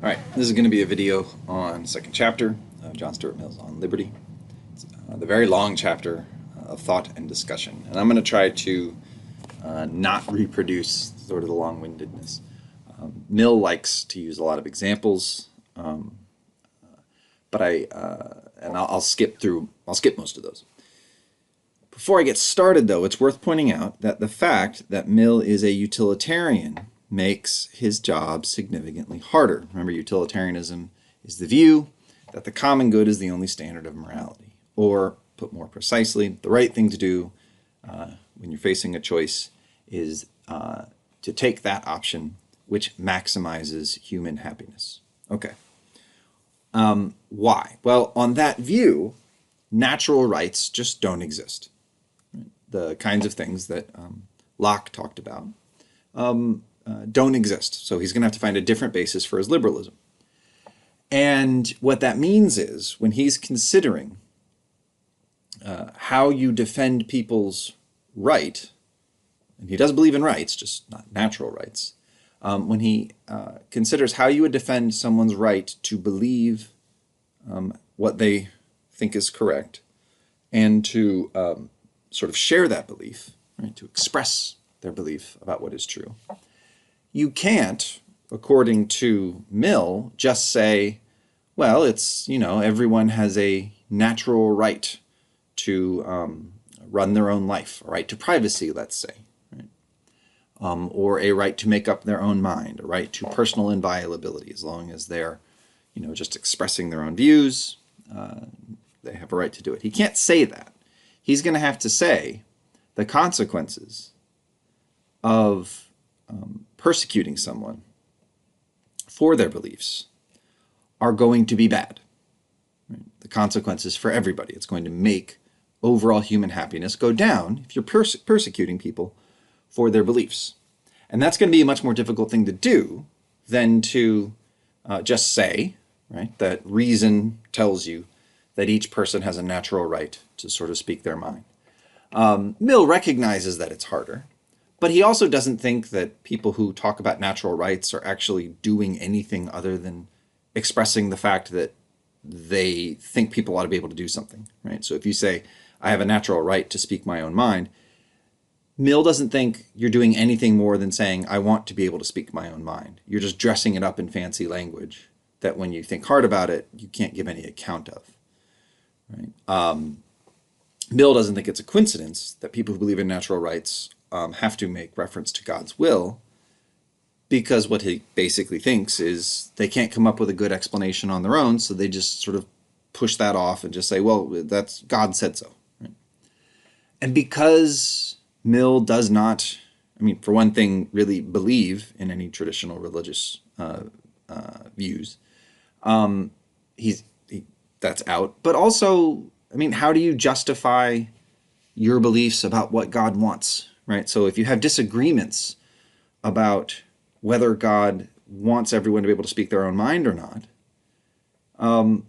All right, this is going to be a video on second chapter of John Stuart Mill's On Liberty. It's the very long chapter of thought and discussion. And I'm going to try to not reproduce sort of the long-windedness. Mill likes to use a lot of examples, but I'll skip most of those. Before I get started, though, it's worth pointing out that the fact that Mill is a utilitarian makes his job significantly harder. Remember, utilitarianism is the view that the common good is the only standard of morality. Or, put more precisely, the right thing to do when you're facing a choice is to take that option which maximizes human happiness. Okay. Why? Well, on that view, natural rights just don't exist. The kinds of things that Locke talked about don't exist. So he's going to have to find a different basis for his liberalism. And what that means is when he's considering how you defend people's right, and he does believe in rights, just not natural rights, when he considers how you would defend someone's right to believe what they think is correct and to sort of share that belief, right, to express their belief about what is true, you can't, according to Mill, just say, well, it's, everyone has a natural right to run their own life, a right to privacy, let's say, right? Or a right to make up their own mind, a right to personal inviolability, as long as they're, just expressing their own views, they have a right to do it. He can't say that. He's going to have to say the consequences of persecuting someone for their beliefs are going to be bad. Right? The consequences for everybody. It's going to make overall human happiness go down if you're persecuting people for their beliefs. And that's going to be a much more difficult thing to do than to just say, right, that reason tells you that each person has a natural right to sort of speak their mind. Mill recognizes that it's harder, but he also doesn't think that people who talk about natural rights are actually doing anything other than expressing the fact that they think people ought to be able to do something, right? So if you say, I have a natural right to speak my own mind, Mill doesn't think you're doing anything more than saying, I want to be able to speak my own mind. You're just dressing it up in fancy language that when you think hard about it, you can't give any account of. Right? Mill doesn't think it's a coincidence that people who believe in natural rights have to make reference to God's will, because what he basically thinks is they can't come up with a good explanation on their own, so they just sort of push that off and just say, well, that's God said so. Right? And because Mill does not, for one thing, really believe in any traditional religious views, that's out. But also, how do you justify your beliefs about what God wants, right? So if you have disagreements about whether God wants everyone to be able to speak their own mind or not,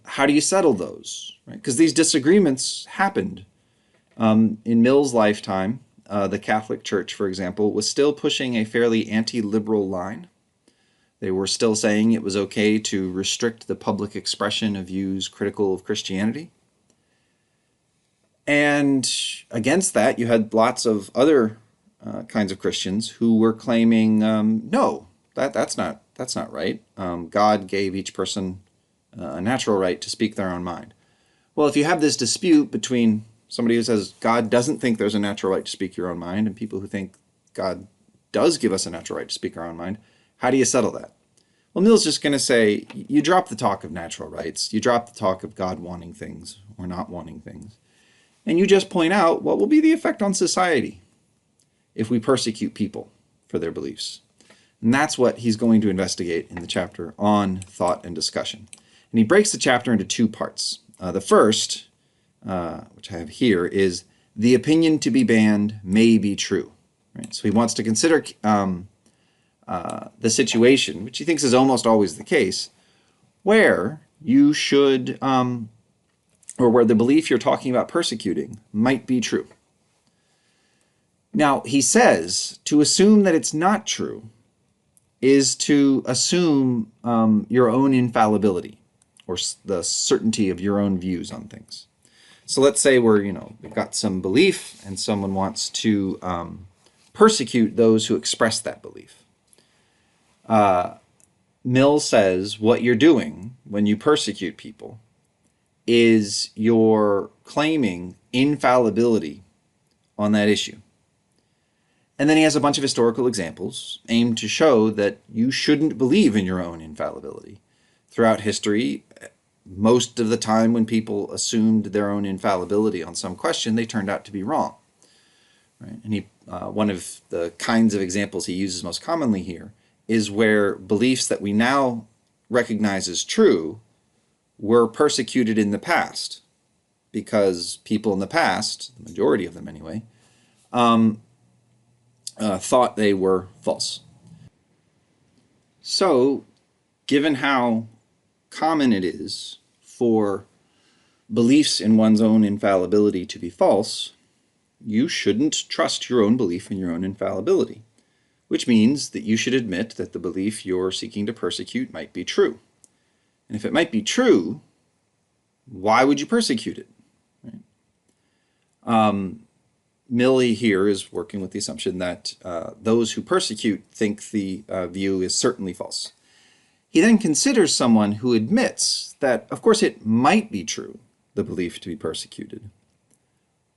how do you settle those, right? Because these disagreements happened. In Mill's lifetime, the Catholic Church, for example, was still pushing a fairly anti-liberal line. They were still saying it was okay to restrict the public expression of views critical of Christianity. And against that, you had lots of other kinds of Christians who were claiming, no, that's not right. God gave each person a natural right to speak their own mind. Well, if you have this dispute between somebody who says God doesn't think there's a natural right to speak your own mind and people who think God does give us a natural right to speak our own mind, how do you settle that? Well, Mill's just going to say, you drop the talk of natural rights, you drop the talk of God wanting things or not wanting things, and you just point out what will be the effect on society if we persecute people for their beliefs. And that's what he's going to investigate in the chapter on thought and discussion. And he breaks the chapter into two parts. The first, which I have here, is the opinion to be banned may be true. Right? So he wants to consider the situation, which he thinks is almost always the case, where you should, or where the belief you're talking about persecuting might be true. Now, he says to assume that it's not true is to assume your own infallibility or the certainty of your own views on things. So let's say we've got some belief and someone wants to persecute those who express that belief. Mill says what you're doing when you persecute people is you're claiming infallibility on that issue. And then he has a bunch of historical examples aimed to show that you shouldn't believe in your own infallibility. Throughout history, most of the time when people assumed their own infallibility on some question, they turned out to be wrong. Right? And one of the kinds of examples he uses most commonly here is where beliefs that we now recognize as true were persecuted in the past because people in the past, the majority of them anyway, thought they were false. So, given how common it is for beliefs in one's own infallibility to be false, you shouldn't trust your own belief in your own infallibility, which means that you should admit that the belief you're seeking to persecute might be true. And if it might be true, why would you persecute it? Right? Millie here is working with the assumption that those who persecute think the view is certainly false. He then considers someone who admits that, of course, it might be true, the belief to be persecuted,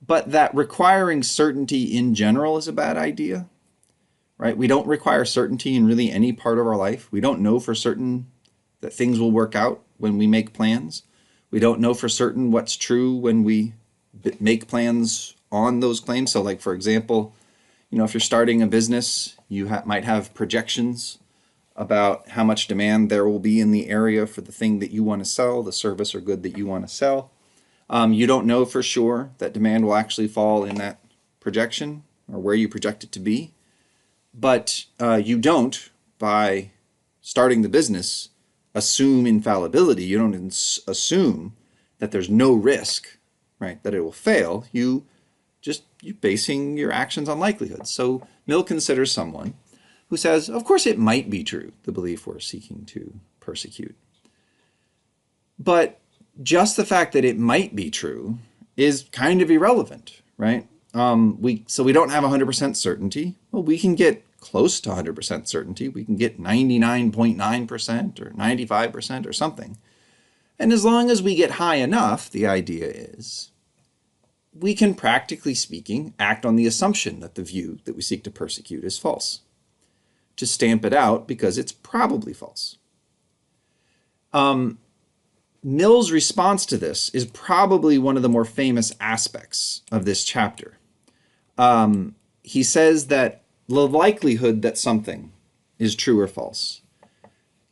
but that requiring certainty in general is a bad idea, right? We don't require certainty in really any part of our life. We don't know for certain that things will work out when we make plans. We don't know for certain what's true when we make plans on those claims. So like, for example, if you're starting a business, you might have projections about how much demand there will be in the area for the thing that you want to sell, the service or good that you want to sell. You don't know for sure that demand will actually fall in that projection or where you project it to be. But you don't, by starting the business, assume infallibility. You don't assume that there's no risk, right, that it will fail. You're basing your actions on likelihood. So Mill considers someone who says, of course it might be true, the belief we're seeking to persecute. But just the fact that it might be true is kind of irrelevant, right? So we don't have 100% certainty. Well, we can get close to 100% certainty. We can get 99.9% or 95% or something. And as long as we get high enough, the idea is, we can, practically speaking, act on the assumption that the view that we seek to persecute is false, to stamp it out because it's probably false. Mill's response to this is probably one of the more famous aspects of this chapter. He says that the likelihood that something is true or false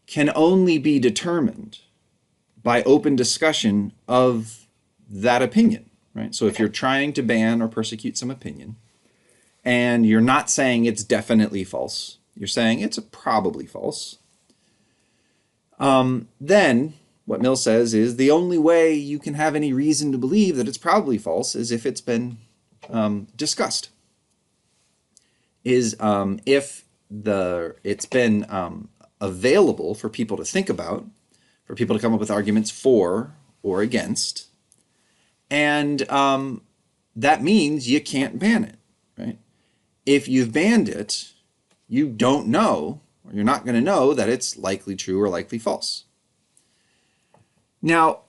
can only be determined by open discussion of that opinion, right? So if you're trying to ban or persecute some opinion, and you're not saying it's definitely false, you're saying it's probably false, then what Mill says is the only way you can have any reason to believe that it's probably false is if it's been discussed. If it's been available for people to think about, for people to come up with arguments for or against, and that means you can't ban it, right? If you've banned it, you don't know, or you're not going to know that it's likely true or likely false. Now,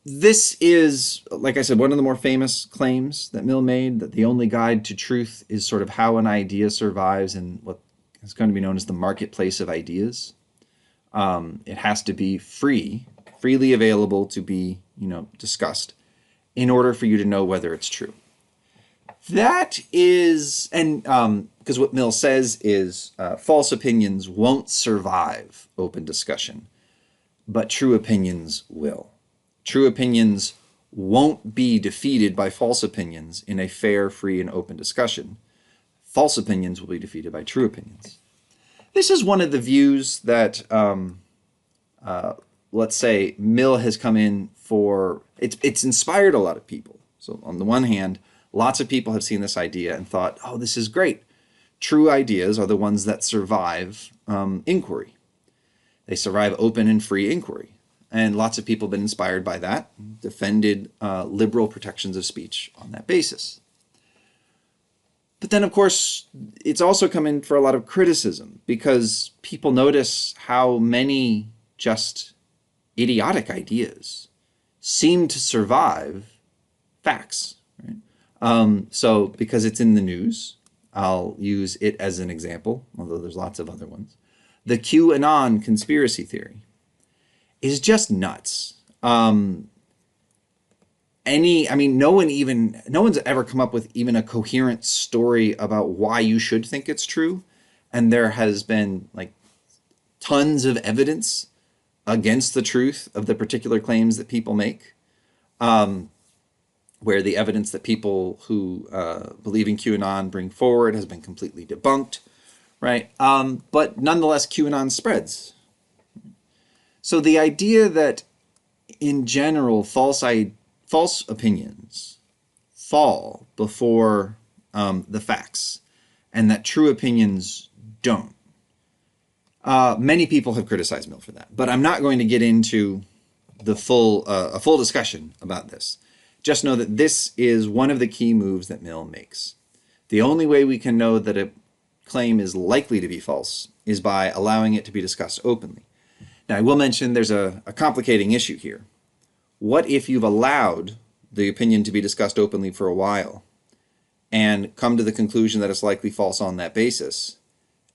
this is, like I said, one of the more famous claims that Mill made, that the only guide to truth is sort of how an idea survives in what is going to be known as the marketplace of ideas. It has to be freely available to be, discussed in order for you to know whether it's true. That is, and because what Mill says is false opinions won't survive open discussion, but true opinions will. True opinions won't be defeated by false opinions in a fair, free, and open discussion. False opinions will be defeated by true opinions. This is one of the views that, let's say, Mill has come in for. It's inspired a lot of people. So on the one hand, lots of people have seen this idea and thought, oh, this is great. True ideas are the ones that survive inquiry. They survive open and free inquiry. And lots of people have been inspired by that, defended liberal protections of speech on that basis. But then, of course, it's also come in for a lot of criticism because people notice how many just idiotic ideas seem to survive facts. Right? So because it's in the news, I'll use it as an example, although there's lots of other ones. The QAnon conspiracy theory is just nuts. No one's ever come up with even a coherent story about why you should think it's true. And there has been like tons of evidence against the truth of the particular claims that people make, where the evidence that people who believe in QAnon bring forward has been completely debunked, right? But nonetheless, QAnon spreads. So the idea that in general, false opinions fall before the facts and that true opinions don't. Many people have criticized Mill for that, but I'm not going to get into a full discussion about this. Just know that this is one of the key moves that Mill makes. The only way we can know that a claim is likely to be false is by allowing it to be discussed openly. Now, I will mention there's a complicating issue here. What if you've allowed the opinion to be discussed openly for a while and come to the conclusion that it's likely false on that basis,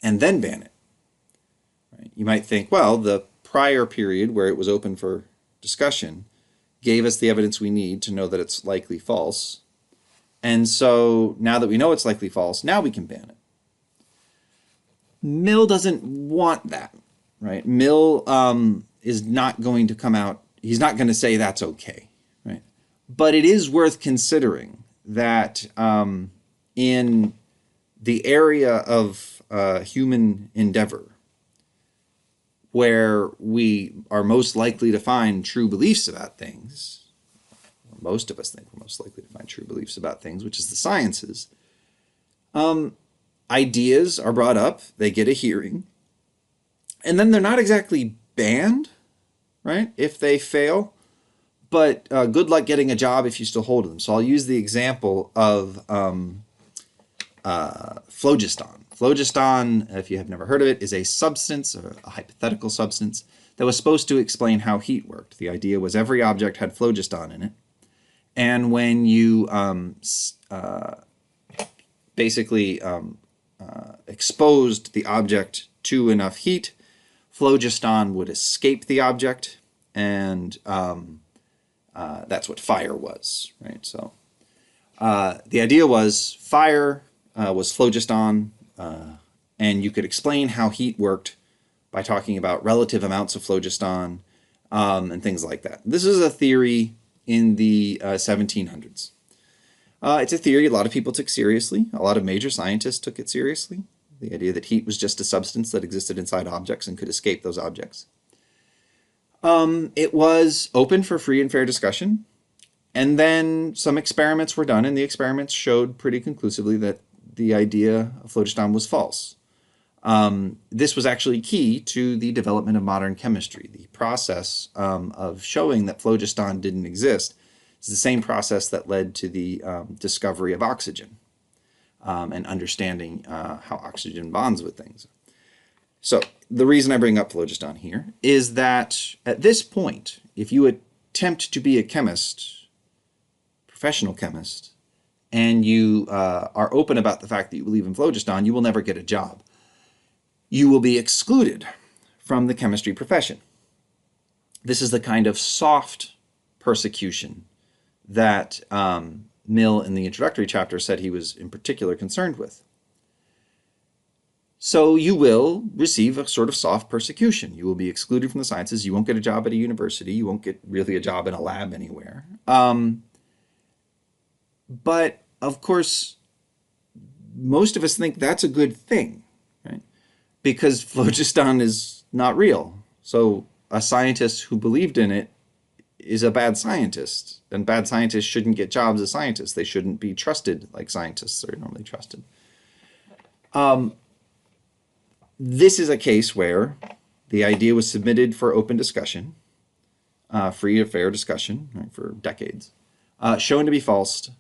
and then ban it? Right? You might think, well, the prior period where it was open for discussion gave us the evidence we need to know that it's likely false. And so now that we know it's likely false, now we can ban it. Mill doesn't want that, right? Mill is not going to come out, he's not going to say that's okay, right? But it is worth considering that in the area of human endeavor, where we are most likely to find true beliefs about things, most of us think we're most likely to find true beliefs about things, which is the sciences, ideas are brought up, they get a hearing, and then they're not exactly banned, right, if they fail, but good luck getting a job if you still hold them. So I'll use the example of phlogiston. Phlogiston, if you have never heard of it, is a substance, a hypothetical substance, that was supposed to explain how heat worked. The idea was every object had phlogiston in it, and when you exposed the object to enough heat, phlogiston would escape the object, and that's what fire was, right? So the idea was fire was phlogiston, and you could explain how heat worked by talking about relative amounts of phlogiston and things like that. This is a theory in the 1700s. It's a theory a lot of people took seriously. A lot of major scientists took it seriously. The idea that heat was just a substance that existed inside objects and could escape those objects. It was open for free and fair discussion. And then some experiments were done, and the experiments showed pretty conclusively that the idea of phlogiston was false. This was actually key to the development of modern chemistry. The process of showing that phlogiston didn't exist is the same process that led to the discovery of oxygen and understanding how oxygen bonds with things. So the reason I bring up phlogiston here is that at this point, if you attempt to be a chemist, professional chemist, and you are open about the fact that you believe in phlogiston, you will never get a job. You will be excluded from the chemistry profession. This is the kind of soft persecution that Mill in the introductory chapter said he was in particular concerned with. So you will receive a sort of soft persecution. You will be excluded from the sciences. You won't get a job at a university. You won't get really a job in a lab anywhere. But of course, most of us think that's a good thing, right? Because phlogiston is not real. So a scientist who believed in it is a bad scientist, and bad scientists shouldn't get jobs as scientists. They shouldn't be trusted like scientists are normally trusted. This is a case where the idea was submitted for open discussion, free and fair discussion, right, for decades, shown to be false,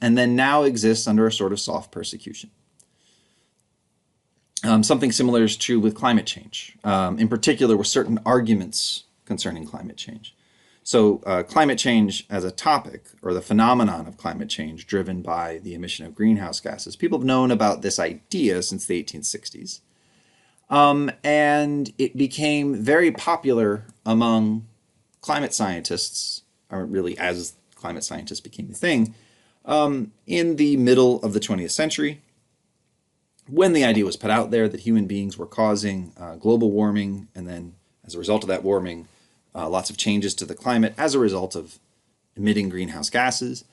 and then now exists under a sort of soft persecution. Something similar is true with climate change, in particular with certain arguments concerning climate change. So climate change as a topic, or the phenomenon of climate change driven by the emission of greenhouse gases, people have known about this idea since the 1860s. And it became very popular among climate scientists, or really as climate scientists became the thing, in the middle of the 20th century, when the idea was put out there that human beings were causing global warming, and then as a result of that warming, lots of changes to the climate as a result of emitting greenhouse gases.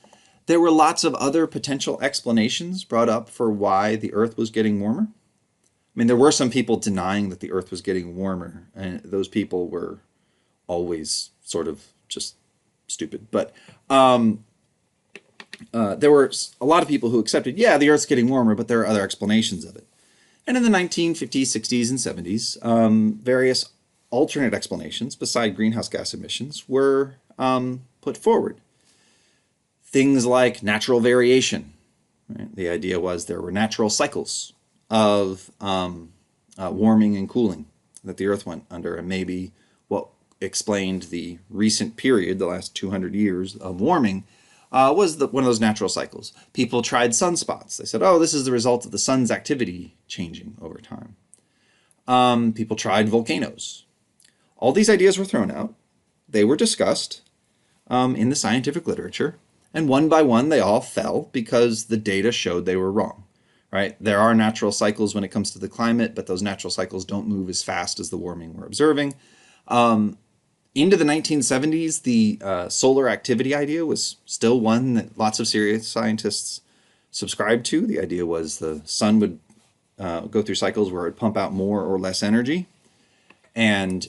There were lots of other potential explanations brought up for why the Earth was getting warmer. I mean, there were some people denying that the Earth was getting warmer, and those people were always sort of just stupid. But there were a lot of people who accepted, yeah, the Earth's getting warmer, but there are other explanations of it. And in the 1950s, 60s, and 70s, various alternate explanations beside greenhouse gas emissions were put forward. Things like natural variation. Right? The idea was there were natural cycles of warming and cooling that the Earth went under, and maybe what explained the recent period, the last 200 years of warming, was one of those natural cycles. People tried sunspots. They said, oh, this is the result of the sun's activity changing over time. People tried volcanoes. All these ideas were thrown out. They were discussed in the scientific literature, and one by one they all fell because the data showed they were wrong. Right? There are natural cycles when it comes to the climate, but those natural cycles don't move as fast as the warming we're observing. Into the 1970s, the solar activity idea was still one that lots of serious scientists subscribed to. The idea was the sun would go through cycles where it would pump out more or less energy. And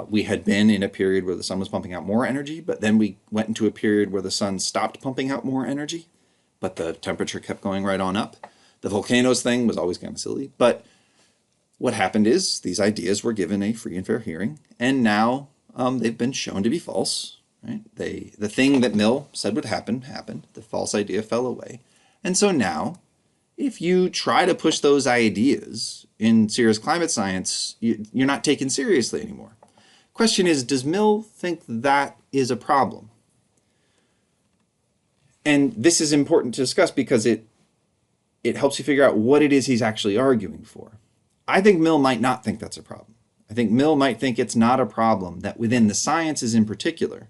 we had been in a period where the sun was pumping out more energy, but then we went into a period where the sun stopped pumping out more energy, but the temperature kept going right on up. The volcanoes thing was always kind of silly, but what happened is these ideas were given a free and fair hearing, and now they've been shown to be false. Right? The thing that Mill said would happen, happened. The false idea fell away. And so now, if you try to push those ideas in serious climate science, you're not taken seriously anymore. Question is, does Mill think that is a problem? And this is important to discuss because it helps you figure out what it is he's actually arguing for. I think Mill might not think that's a problem. I think Mill might think it's not a problem that within the sciences in particular,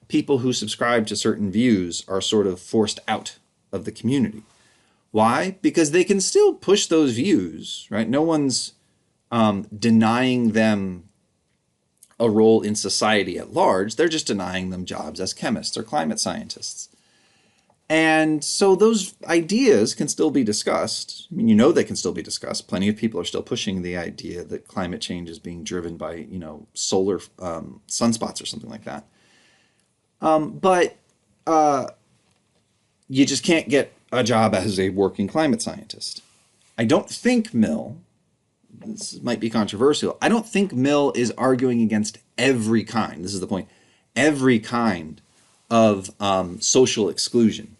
people who subscribe to certain views are sort of forced out of the community. Why? Because they can still push those views, right? No one's denying them a role in society at large. They're just denying them jobs as chemists or climate scientists. And so those ideas can still be discussed. I mean, you know they can still be discussed. Plenty of people are still pushing the idea that climate change is being driven by, solar sunspots or something like that. But you just can't get a job as a working climate scientist. I don't think Mill, this might be controversial, I don't think Mill is arguing against every kind, this is the point, every kind of social exclusion.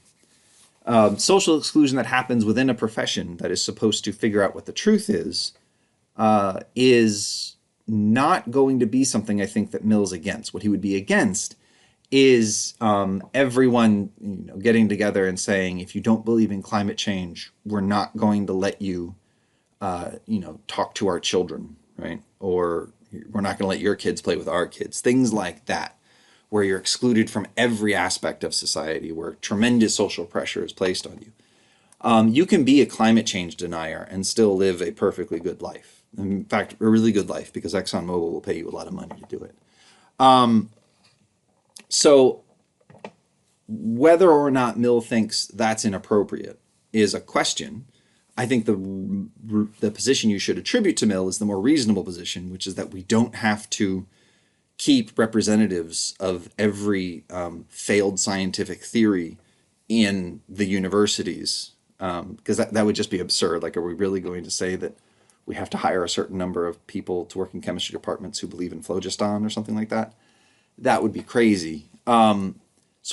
Social exclusion that happens within a profession that is supposed to figure out what the truth is not going to be something I think that Mill's against. What he would be against is everyone getting together and saying, if you don't believe in climate change, we're not going to let you talk to our children, right? Or we're not going to let your kids play with our kids. Things like that, where you're excluded from every aspect of society, where tremendous social pressure is placed on you. You can be a climate change denier and still live a perfectly good life. In fact, a really good life, because ExxonMobil will pay you a lot of money to do it. So whether or not Mill thinks that's inappropriate is a question. I think the position you should attribute to Mill is the more reasonable position, which is that we don't have to keep representatives of every failed scientific theory in the universities because that would just be absurd. Like, are we really going to say that we have to hire a certain number of people to work in chemistry departments who believe in phlogiston or something like that? That would be crazy. So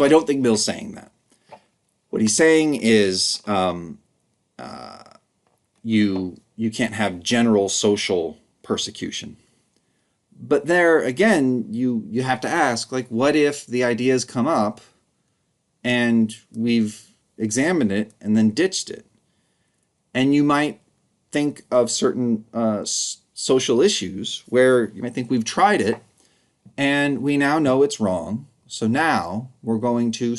I don't think Mill's saying that. What he's saying is you can't have general social persecution. But there again, you have to ask, like, what if the ideas come up and we've examined it and then ditched it? And you might think of certain social issues where you might think we've tried it and we now know it's wrong. So now we're going to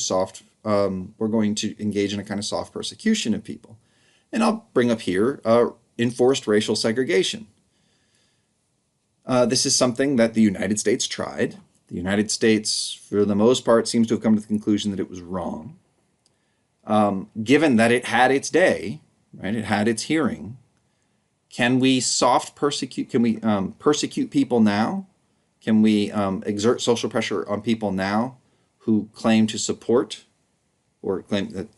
engage in a kind of soft persecution of people. And I'll bring up here enforced racial segregation. This is something that the United States tried. The United States, for the most part, seems to have come to the conclusion that it was wrong. Given that it had its day, right? It had its hearing. Can we soft persecute? Can we persecute people now? Can we exert social pressure on people now who claim to support or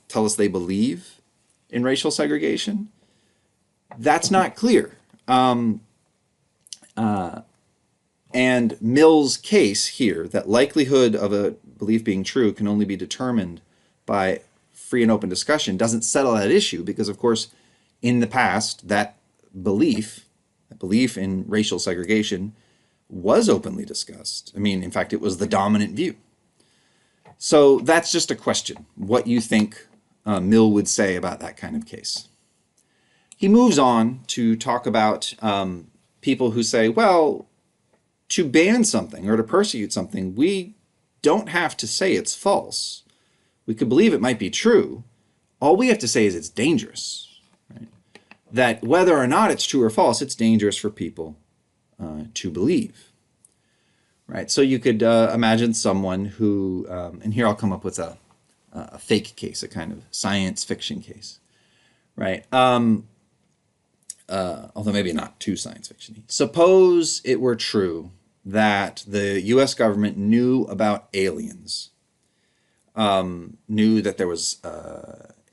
tell us they believe in racial segregation? That's not clear. And Mill's case here, that likelihood of a belief being true can only be determined by free and open discussion, doesn't settle that issue because, of course, in the past, that belief in racial segregation was openly discussed. I mean, in fact, it was the dominant view. So that's just a question, what you think Mill would say about that kind of case. He moves on to talk about people who say, well, to ban something or to persecute something, we don't have to say it's false. We could believe it might be true. All we have to say is it's dangerous. Right? That whether or not it's true or false, it's dangerous for people to believe. Right? So you could imagine someone who, and here I'll come up with a fake case, a kind of science fiction case. Right? Although maybe not too science fiction-y. Suppose it were true that the U.S. government knew about aliens, knew that there was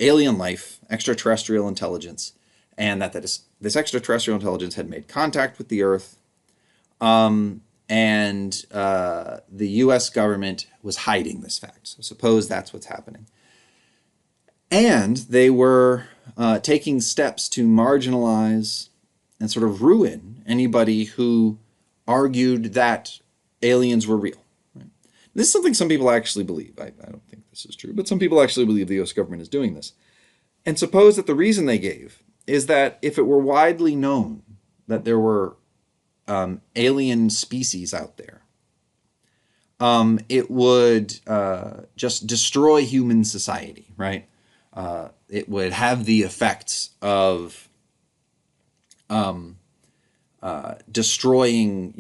alien life, extraterrestrial intelligence, and that this extraterrestrial intelligence had made contact with the Earth, and the U.S. government was hiding this fact. So suppose that's what's happening. And they were taking steps to marginalize and sort of ruin anybody who argued that aliens were real. Right? This is something some people actually believe. I don't think this is true, but some people actually believe the U.S. government is doing this. And suppose that the reason they gave is that if it were widely known that there were alien species out there, it would just destroy human society, right? It would have the effects of destroying,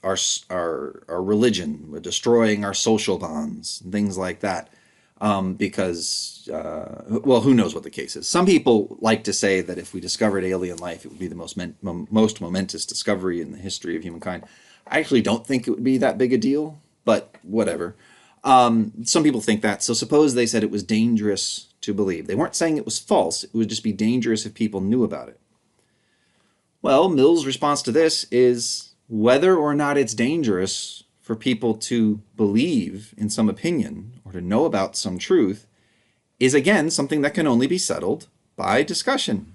our religion, destroying our social bonds, and things like that. Because, well, who knows what the case is. Some people like to say that if we discovered alien life, it would be the most momentous discovery in the history of humankind. I actually don't think it would be that big a deal, but whatever. Some people think that. So suppose they said it was dangerous to believe. They weren't saying it was false. It would just be dangerous if people knew about it. Well, Mill's response to this is whether or not it's dangerous for people to believe in some opinion or to know about some truth is, again, something that can only be settled by discussion.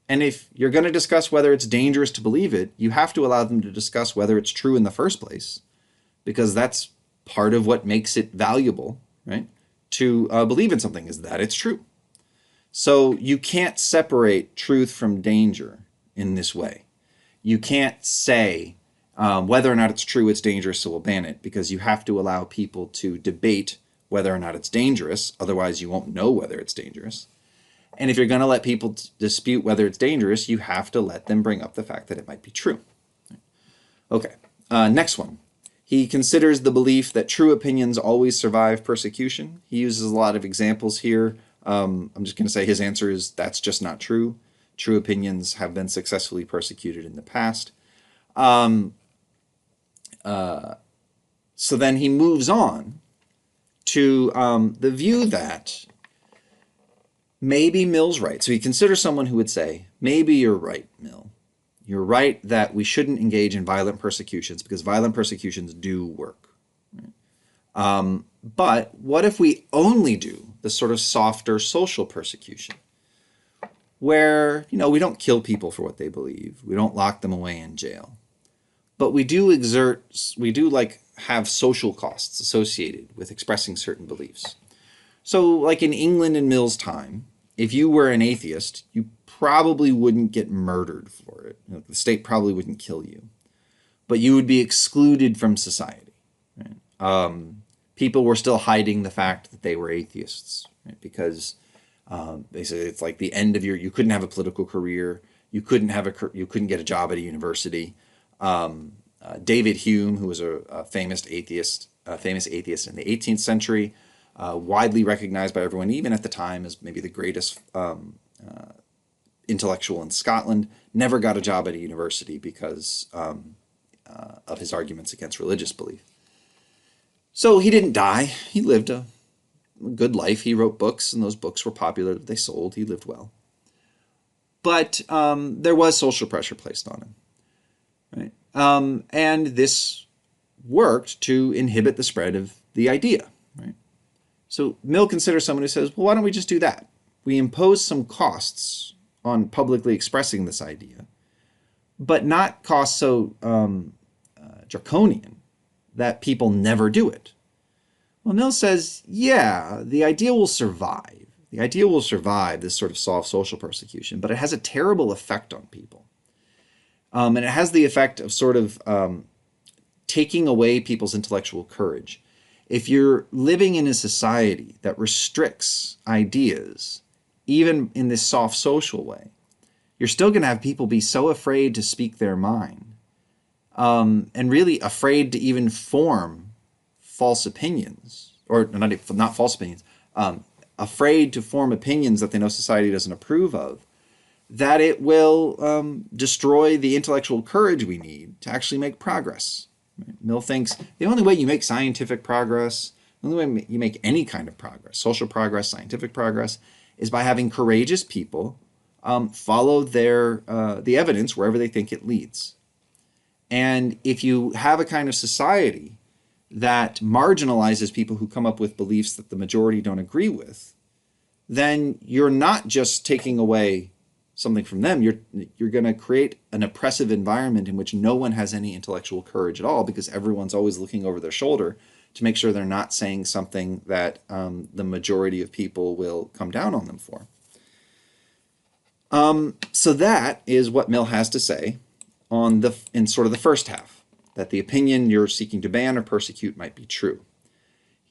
And if you're going to discuss whether it's dangerous to believe it, you have to allow them to discuss whether it's true in the first place, because that's part of what makes it valuable, right? To believe in something is that it's true. So you can't separate truth from danger in this way. You can't say whether or not it's true, it's dangerous, so we'll ban it, because you have to allow people to debate whether or not it's dangerous. Otherwise, you won't know whether it's dangerous. And if you're going to let people dispute whether it's dangerous, you have to let them bring up the fact that it might be true. Okay, next one. He considers the belief that true opinions always survive persecution. He uses a lot of examples here. I'm just going to say his answer is that's just not true. True opinions have been successfully persecuted in the past. So then he moves on to the view that maybe Mill's right. So he considers someone who would say, maybe you're right, Mill. You're right that we shouldn't engage in violent persecutions because violent persecutions do work. But what if we only do the sort of softer social persecution where, we don't kill people for what they believe. We don't lock them away in jail. But we do have social costs associated with expressing certain beliefs. So like in England in Mill's time, if you were an atheist, you probably wouldn't get murdered for it. The state probably wouldn't kill you, but you would be excluded from society. Right? People were still hiding the fact that they were atheists, right? Because they said it's like the end of you couldn't have a political career, you couldn't get a job at a university. David Hume, who was a famous atheist in the 18th century, widely recognized by everyone, even at the time, as maybe the greatest intellectual in Scotland, never got a job at a university because of his arguments against religious belief. So he didn't die. He lived a good life. He wrote books, and those books were popular. They sold. He lived well. But there was social pressure placed on him. Right? And this worked to inhibit the spread of the idea. Right? So Mill considers someone who says, well, why don't we just do that? We impose some costs on publicly expressing this idea, but not costs so draconian that people never do it. Well, Mill says, yeah, the idea will survive. The idea will survive this sort of soft social persecution, but it has a terrible effect on people. And it has the effect of sort of taking away people's intellectual courage. If you're living in a society that restricts ideas, even in this soft social way, you're still going to have people be so afraid to speak their mind, and really afraid to even form false opinions, or not false opinions, afraid to form opinions that they know society doesn't approve of, that it will destroy the intellectual courage we need to actually make progress. Mill thinks the only way you make scientific progress, the only way you make any kind of progress, social progress, scientific progress, is by having courageous people follow the evidence wherever they think it leads. And if you have a kind of society that marginalizes people who come up with beliefs that the majority don't agree with, then you're not just taking away something from them, you're going to create an oppressive environment in which no one has any intellectual courage at all, because everyone's always looking over their shoulder to make sure they're not saying something that the majority of people will come down on them for. So that is what Mill has to say in sort of the first half, that the opinion you're seeking to ban or persecute might be true.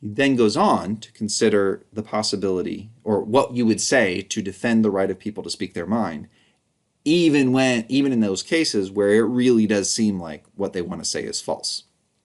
He then goes on to consider the possibility, or what you would say to defend the right of people to speak their mind, even in those cases where it really does seem like what they want to say is false.